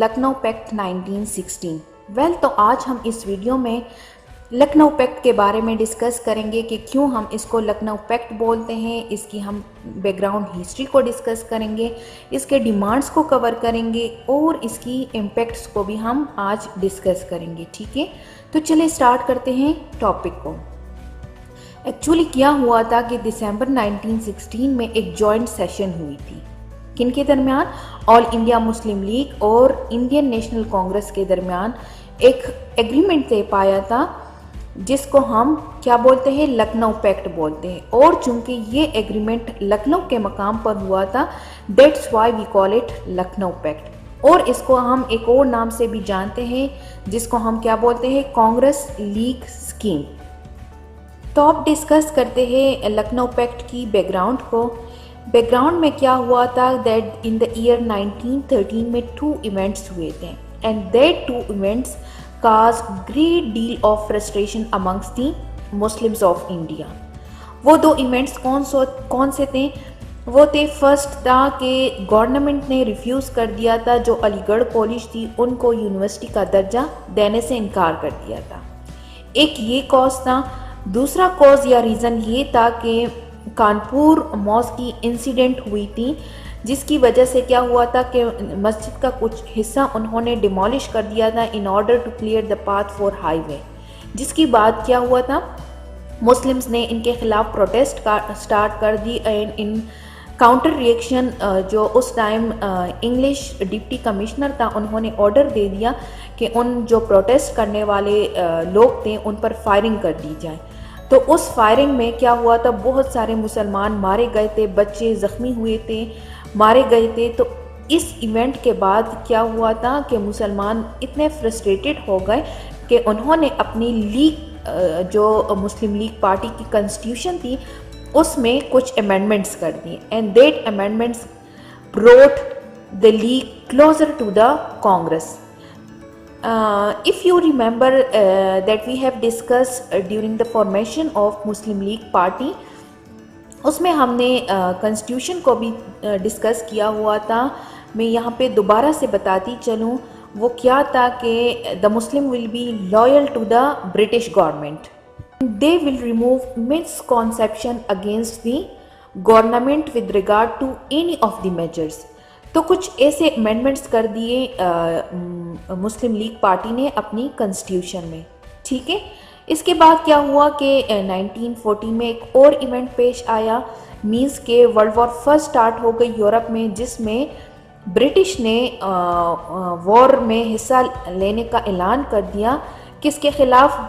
Lucknow pact 1916। तो आज हम इस वीडियो में लखनऊ पैक्ट के बारे में डिस्कस करेंगे कि क्यों हम इसको लखनऊ पैक्ट बोलते हैं, इसकी हम बैकग्राउंड हिस्ट्री को डिस्कस करेंगे, इसके डिमांड्स को कवर करेंगे और इसकी इम्पैक्ट्स को भी हम आज डिस्कस करेंगे। ठीक है, तो चलिए स्टार्ट करते हैं टॉपिक को। एक्चुअली क्या हुआ था कि दिसंबर 1916 में एक जॉइंट सेशन हुई थी। किनके दरमियान? ऑल इंडिया मुस्लिम लीग और इंडियन नेशनल कांग्रेस के दरमियान एक एग्रीमेंट तय पाया था जिसको हम क्या बोलते हैं, लखनऊ पैक्ट बोलते हैं। और चूंकि ये एग्रीमेंट लखनऊ के मकाम पर हुआ था, that's why we call it Lucknow pact. और इसको हम एक और नाम से भी जानते हैं जिसको हम क्या बोलते हैं, कांग्रेस लीग स्कीम। तो अब डिस्कस करते हैं लखनऊ पैक्ट की बैकग्राउंड को। बैकग्राउंड में क्या हुआ था दैट इन द ईयर 1913 में 2 इवेंट्स हुए थे and that 2 events cause great deal of frustration amongst the Muslims of India. वो 2 इवेंट्स कौन से थे? वो थे, फर्स्ट था कि गवर्नमेंट ने रिफ्यूज़ कर दिया था जो अलीगढ़ कॉलेज थी उनको यूनिवर्सिटी का दर्जा देने से इनकार कर दिया था। एक ये कॉज था। दूसरा कॉज या रीज़न ये था कि कानपुर मॉस्क की इंसिडेंट हुई थी जिसकी वजह से क्या हुआ था कि मस्जिद का कुछ हिस्सा उन्होंने डिमोलिश कर दिया था in order to clear the path for highway. जिसकी बाद क्या हुआ था, मुस्लिम्स ने इनके खिलाफ प्रोटेस्ट स्टार्ट कर दी एंड इन काउंटर रिएक्शन जो उस टाइम इंग्लिश डिप्टी कमिश्नर था उन्होंने ऑर्डर दे दिया कि उन जो प्रोटेस्ट करने वाले लोग थे उन पर फायरिंग कर दी जाए। तो उस फायरिंग में क्या हुआ था, बहुत सारे मुसलमान मारे गए थे, बच्चे ज़ख्मी हुए थे, मारे गए थे। तो इस इवेंट के बाद क्या हुआ था कि मुसलमान इतने फ्रस्ट्रेटेड हो गए कि उन्होंने अपनी लीग जो मुस्लिम लीग पार्टी की कॉन्स्टिट्यूशन थी उसमें कुछ अमेंडमेंट्स कर दिए and that amendments brought the league closer to the Congress. If you remember that we have discussed during the formation of Muslim League Party, उसमें हमने कॉन्स्टिट्यूशन को भी डिस्कस किया हुआ था। मैं यहाँ पे दोबारा से बताती चलूँ वो क्या था कि the Muslim will be loyal to the British government, they will remove misconception against the government with regard to any of the measures. तो कुछ ऐसे अमेंडमेंट्स कर दिए मुस्लिम लीग पार्टी ने अपनी कॉन्स्टिट्यूशन में। ठीक है, इसके बाद क्या हुआ कि 1940 में एक और इवेंट पेश आया, मींस के वर्ल्ड वॉर फर्स्ट स्टार्ट हो गई यूरोप में, जिसमें ब्रिटिश ने वॉर में हिस्सा लेने का ऐलान कर दिया। किसके खिलाफ?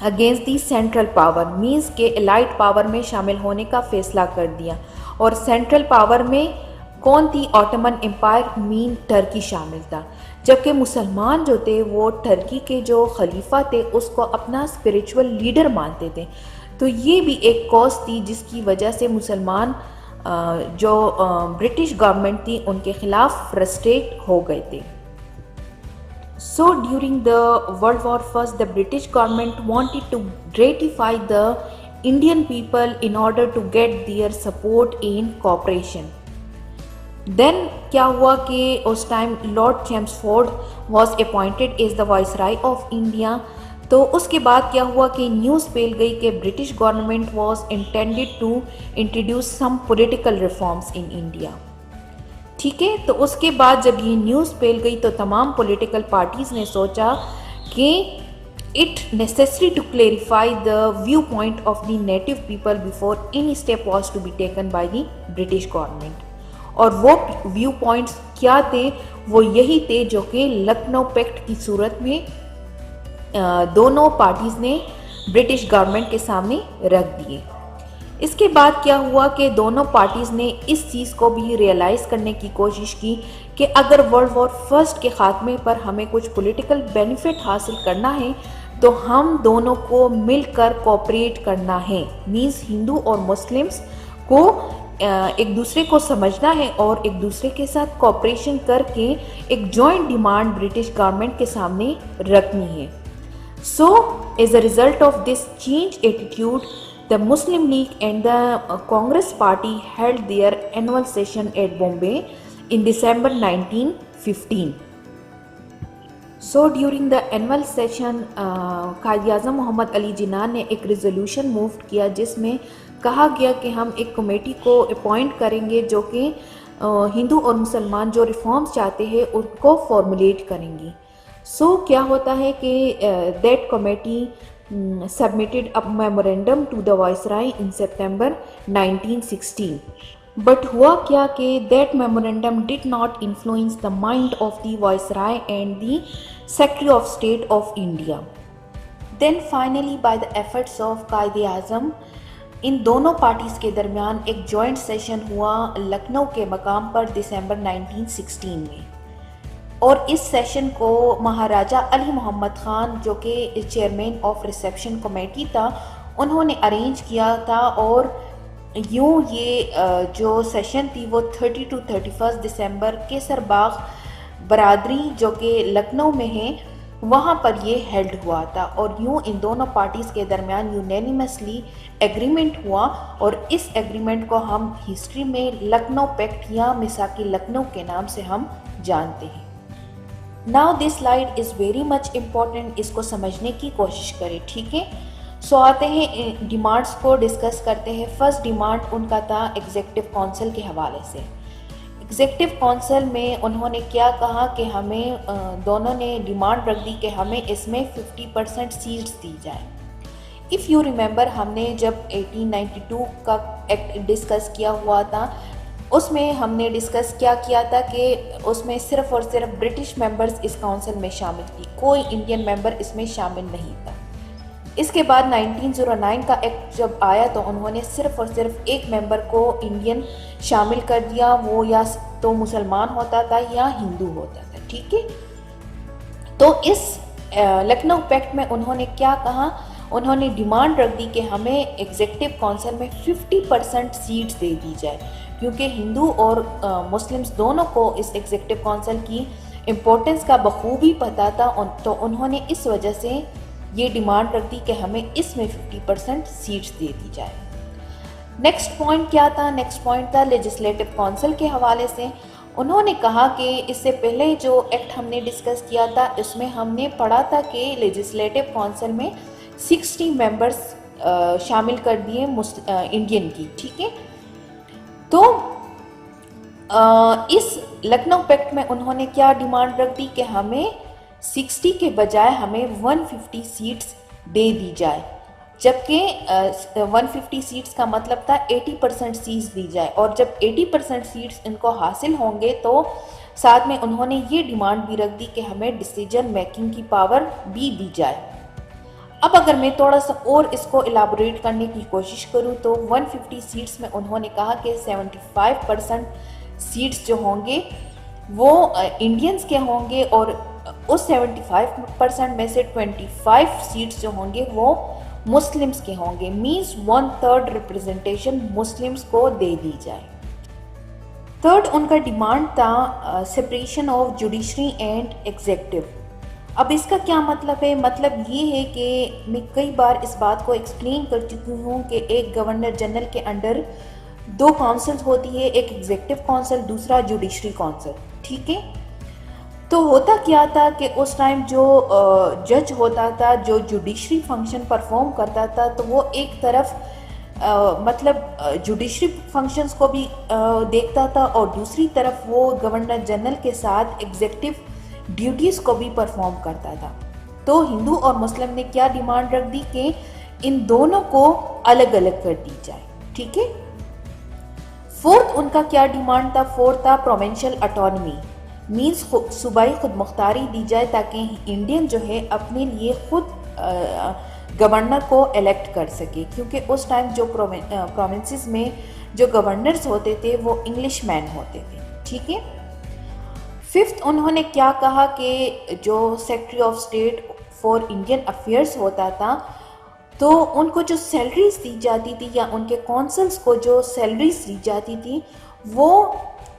Against the central power, means के एलाइड पावर में शामिल होने का फैसला कर दिया। और सेंट्रल पावर में कौन थी? ऑटोमन एम्पायर मीन टर्की शामिल था। जबकि मुसलमान जो थे वो टर्की के जो खलीफा थे उसको अपना स्पिरिचुअल लीडर मानते थे। तो ये भी एक कॉज थी जिसकी वजह से मुसलमान जो ब्रिटिश गवर्नमेंट थी उनके खिलाफ फ्रस्ट्रेट हो गए थे। So during the world war first the British government wanted to gratify the Indian people in order to get their support in cooperation. Then क्या हुआ कि उस time lord Chelmsford was appointed as the viceroy of India. तो उसके बाद क्या हुआ कि न्यूज़ फैल गई कि British government was intended to introduce some political reforms in India. ठीक है, तो उसके बाद जब ये न्यूज़ फैल गई तो तमाम पॉलिटिकल पार्टीज़ ने सोचा कि it necessary to clarify the view point of the native people before any step was to be taken by the British government. और वो व्यू पॉइंट्स क्या थे? वो यही थे जो कि लखनऊ पैक्ट की सूरत में दोनों पार्टीज़ ने ब्रिटिश गवर्नमेंट के सामने रख दिए। इसके बाद क्या हुआ कि दोनों पार्टीज़ ने इस चीज़ को भी रियलाइज़ करने की कोशिश की कि अगर वर्ल्ड वॉर फर्स्ट के खात्मे पर हमें कुछ पॉलिटिकल बेनिफिट हासिल करना है तो हम दोनों को मिलकर कोऑपरेट करना है। मींस हिंदू और मुस्लिम्स को एक दूसरे को समझना है और एक दूसरे के साथ कोऑपरेशन करके एक जॉइंट डिमांड ब्रिटिश गवर्नमेंट के सामने रखनी है। So as a result of this change attitude the Muslim League and the Congress party held their annual session at Bombay in December 1915. So during the annual session Quaid-e-Azam Mohammad Ali Jinnah ने एक रेजोल्यूशन मूव किया जिसमें कहा गया कि हम एक कमेटी को अपॉइंट करेंगे जो कि हिंदू और मुसलमान जो रिफॉर्म्स चाहते हैं उनको फॉर्मुलेट करेंगी। सो क्या होता है कि that committee submitted a memorandum to the Viceroy in September 1916. But हुआ क्या कि that memorandum did not influence the mind of the Viceroy and the Secretary of State of India. Then finally by the efforts of Quaid-e-Azam इन दोनों parties के दरमियान एक joint session हुआ लखनऊ के मकाम पर दिसंबर 1916 में, और इस सेशन को महाराजा अली मोहम्मद ख़ान जो कि चेयरमैन ऑफ रिसेप्शन कमेटी था उन्होंने अरेंज किया था। और यूँ ये जो सेशन थी वो 30 to 31 दिसंबर केसर बाग बरादरी जो कि लखनऊ में है वहाँ पर ये हेल्ड हुआ था। और यूँ इन दोनों पार्टीज़ के दरमियान यूनैनिमसली एग्रीमेंट हुआ और इस एग्रीमेंट को हम हिस्ट्री में लखनऊ पैक्ट या मिसाकी लखनऊ के नाम से हम जानते हैं। Now this slide is very much important, इसको समझने की कोशिश करें, ठीक है। सो आते हैं डिमांड्स को डिस्कस करते हैं। फर्स्ट डिमांड उनका था एग्जीक्यूटिव काउंसिल के हवाले से। एग्जीक्यूटिव काउंसिल में उन्होंने क्या कहा कि हमें दोनों ने डिमांड रख दी कि हमें इसमें 50% सीट्स दी जाए। इफ़ यू रिमेंबर हमने जब 1892 का एक्ट डिस्कस किया हुआ था उसमें हमने डिस्कस क्या किया था कि उसमें सिर्फ़ और सिर्फ ब्रिटिश मेंबर्स इस काउंसिल में शामिल थी, कोई इंडियन मेंबर इसमें शामिल नहीं था। इसके बाद 1909 का एक्ट जब आया तो उन्होंने सिर्फ़ और सिर्फ एक मेंबर को इंडियन शामिल कर दिया, वो या तो मुसलमान होता था या हिंदू होता था, ठीक है। तो इस लखनऊ पैक्ट में उन्होंने क्या कहा, उन्होंने डिमांड रख दी कि हमें एग्जीक्यूटिव काउंसिल में 50% सीट्स दे दी जाए, क्योंकि हिंदू और मुस्लिम्स दोनों को इस एग्जीक्यूटिव काउंसिल की इम्पोर्टेंस का बखूबी पता था। तो उन्होंने इस वजह से ये डिमांड रख दी कि हमें इसमें 50% सीट्स दे दी जाए। नेक्स्ट पॉइंट क्या था, नेक्स्ट पॉइंट था लेजिस्लेटिव काउंसिल के हवाले से। उन्होंने कहा कि इससे पहले जो एक्ट हमने डिस्कस किया था इसमें हमने पढ़ा था कि लेजिस्लेटिव काउंसिल में 60 मेंबर्स शामिल कर दिए इंडियन की, ठीक है। तो इस लखनऊ पैक्ट में उन्होंने क्या डिमांड रख दी कि हमें 60 के बजाय हमें 150 सीट्स दे दी जाए, जबकि 150 सीट्स का मतलब था 80% सीट्स दी जाए। और जब 80% सीट्स इनको हासिल होंगे तो साथ में उन्होंने ये डिमांड भी रख दी कि हमें डिसीजन मेकिंग की पावर भी दी जाए। अब अगर मैं थोड़ा सा और इसको इलाबोरेट करने की कोशिश करूं तो 150 सीट्स में उन्होंने कहा कि 75% सीट्स जो होंगे वो इंडियंस के होंगे और उस 75% में से 25 सीट्स जो होंगे वो मुस्लिम्स के होंगे। मींस 1/3 रिप्रेजेंटेशन मुस्लिम्स को दे दी जाए। थर्ड उनका डिमांड था separation of judiciary and executive. अब इसका क्या मतलब है, मतलब ये है कि मैं कई बार इस बात को एक्सप्लेन कर चुकी हूँ कि एक गवर्नर जनरल के अंडर 2 काउंसिल्स होती है, एक एग्जीक्यूटिव काउंसिल, दूसरा जुडिशरी काउंसिल, ठीक है। तो होता क्या था कि उस टाइम जो जज होता था, जो जुडिशरी फंक्शन परफॉर्म करता था, तो वो एक तरफ मतलब जुडिशरी फंक्शंस को भी देखता था और दूसरी तरफ वो गवर्नर जनरल के साथ एग्जीक्यूटिव ड्यूटीज़ को भी परफॉर्म करता था। तो हिंदू और मुस्लिम ने क्या डिमांड रख दी कि इन दोनों को अलग अलग कर दी जाए, ठीक है। फोर्थ उनका क्या डिमांड था, फोर्थ था प्रोविंशियल ऑटोनॉमी, मींस सूबाई खुद मुख्तारी दी जाए ताकि इंडियन जो है अपने लिए खुद गवर्नर को इलेक्ट कर सके, क्योंकि उस टाइम जो प्रोविंसेस में जो गवर्नर्स होते थे वो इंग्लिश मैन होते थे, ठीक है। फिफ्थ उन्होंने क्या कहा कि जो secretary of state for Indian affairs होता था तो उनको जो सैलरीज दी जाती थी या उनके कौंसल्स को जो सैलरीज दी जाती थी वो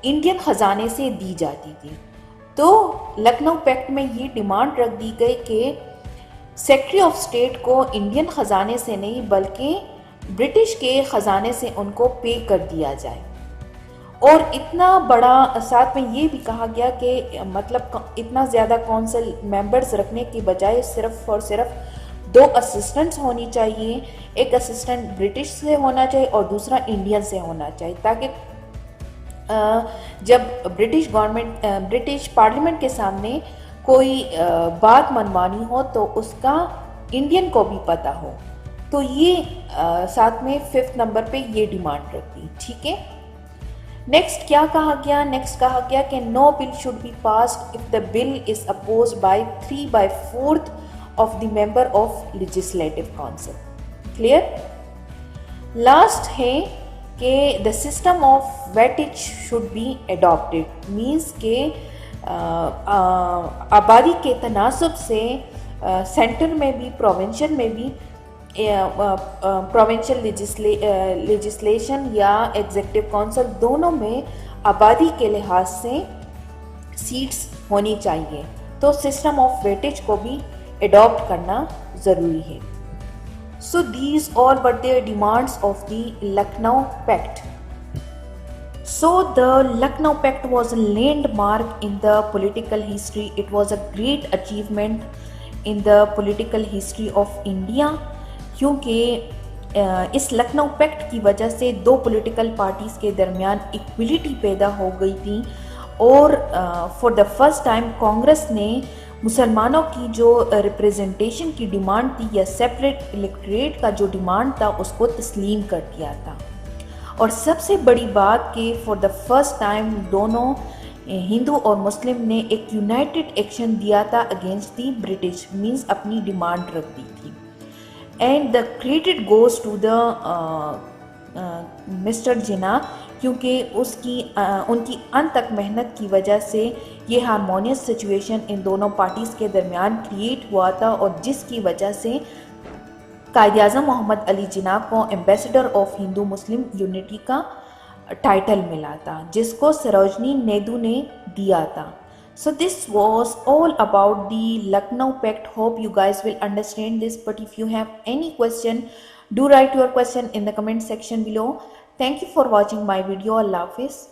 इंडियन ख़जाने से दी जाती थी। तो लखनऊ पैक्ट में ये डिमांड रख दी गई कि सेक्रेटरी ऑफ स्टेट को इंडियन ख़जाने से नहीं बल्कि ब्रिटिश के ख़जाने से उनको पे कर दिया जाए। और इतना बड़ा साथ में ये भी कहा गया कि मतलब इतना ज़्यादा काउंसिल मेंबर्स रखने की बजाय सिर्फ और सिर्फ 2 असिस्टेंट्स होनी चाहिए। एक असिस्टेंट ब्रिटिश से होना चाहिए और दूसरा इंडियन से होना चाहिए, ताकि जब ब्रिटिश पार्लियामेंट के सामने कोई बात मनवानी हो तो उसका इंडियन को भी पता हो। तो ये साथ में 5th नंबर पे ये डिमांड रखी। ठीक है, नेक्स्ट क्या कहा गया? नेक्स्ट कहा गया कि no bill should be passed if the bill is opposed by 3/4 of the member of legislative council. Clear? Last है कि the system of weightage should be adopted, means के आबादी के तनासब से सेंटर में भी प्रोविंशियल में भी प्रोविंशियल लेजिस्लेशन या एग्जीक्यूटिव काउंसिल दोनों में आबादी के लिहाज से सीट्स होनी चाहिए। तो सिस्टम ऑफ वेटेज को भी एडॉप्ट करना ज़रूरी है। So these all were the demands of the Lucknow Pact. So the Lucknow Pact was a landmark in the political history. It was a great achievement in the political history of India, क्योंकि इस Lucknow pact की वजह से 2 political parties के दरमियान equality पैदा हो गई थी और for the first time Congress ने मुसलमानों की जो रिप्रेजेंटेशन की डिमांड थी या सेपरेट इलेक्टोरेट का जो डिमांड था उसको तस्लीम कर दिया था। और सबसे बड़ी बात कि फॉर द फर्स्ट टाइम दोनों हिंदू और मुस्लिम ने एक यूनाइटेड एक्शन दिया था अगेंस्ट दी ब्रिटिश, मींस अपनी डिमांड रख दी थी। And the credit goes to the mister Jinnah, क्योंकि उनकी अंत तक मेहनत की वजह से ये हारमोनियस सिचुएशन इन दोनों पार्टीज़ के दरमियान क्रिएट हुआ था और जिसकी वजह से कायद-ए-आज़म मोहम्मद अली जिन्ना को ambassador of Hindu Muslim unity का टाइटल मिला था, जिसको सरोजनी नेहरू ने दिया था। So this was all about the Lucknow Pact. Hope you guys will understand this, but if you have any question, do write your question in the comment section below. Thank you for watching my video. Allah Hafiz.